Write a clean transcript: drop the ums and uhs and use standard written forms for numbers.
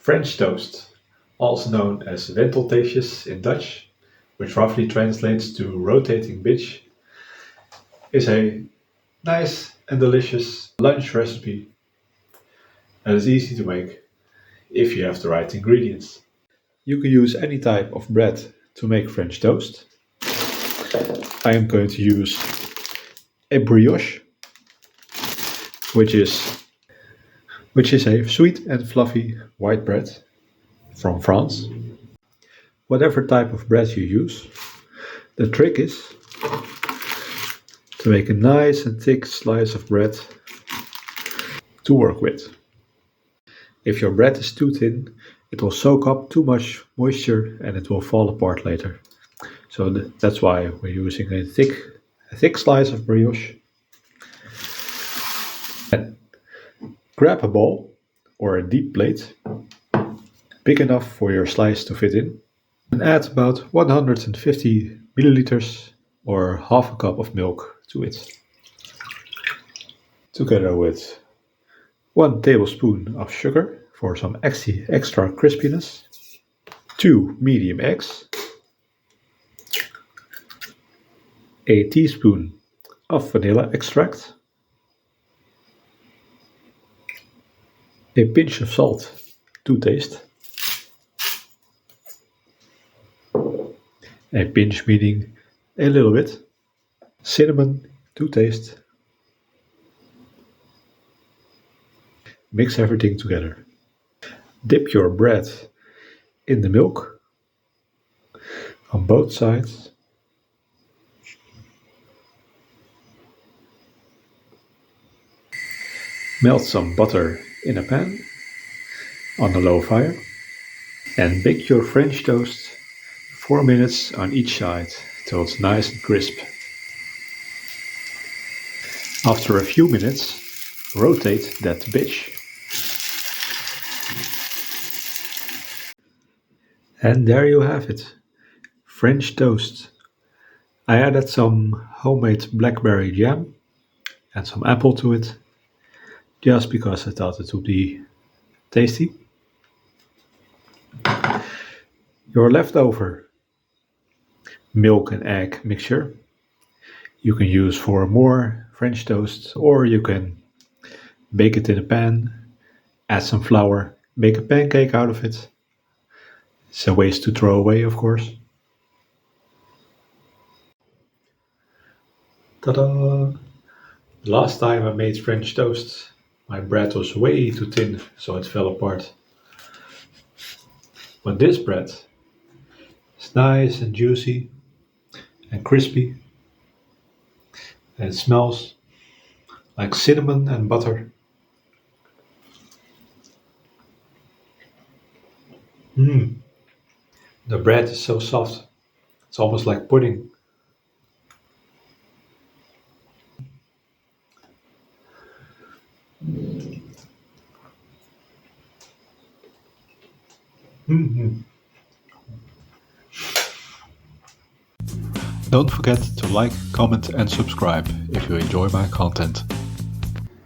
French toast, also known as Wentelteefjes in Dutch, which roughly translates to rotating bitch, is a nice and delicious lunch recipe that is easy to make if you have the right ingredients. You can use any type of bread to make French toast. I am going to use a brioche, which is a sweet and fluffy white bread from France. Whatever type of bread you use, the trick is to make a nice and thick slice of bread to work with. If your bread is too thin, it will soak up too much moisture and it will fall apart later. So that's why we're using a thick slice of brioche. And grab a bowl or a deep plate, big enough for your slice to fit in, and add about 150 milliliters or half a cup of milk to it, together with 1 tablespoon of sugar for some extra crispiness, 2 medium eggs, a teaspoon of vanilla extract, a pinch of salt to taste, a pinch meaning a little bit, cinnamon to taste. Mix everything together. Dip your bread in the milk on both sides. Melt some butter in a pan on a low fire and bake your French toast 4 minutes on each side till it's nice and crisp. After a few minutes, rotate that bitch. And there you have it, French toast. I added some homemade blackberry jam and some apple to it, just because I thought it would be tasty. Your leftover milk and egg mixture you can use for more French toast, or you can bake it in a pan, add some flour, make a pancake out of it. It's a waste to throw away, of course. Ta-da! Last time I made French toast, my bread was way too thin, so it fell apart. But this bread is nice and juicy and crispy, and it smells like cinnamon and butter. The bread is so soft, it's almost like pudding. Don't forget to like, comment and subscribe if you enjoy my content.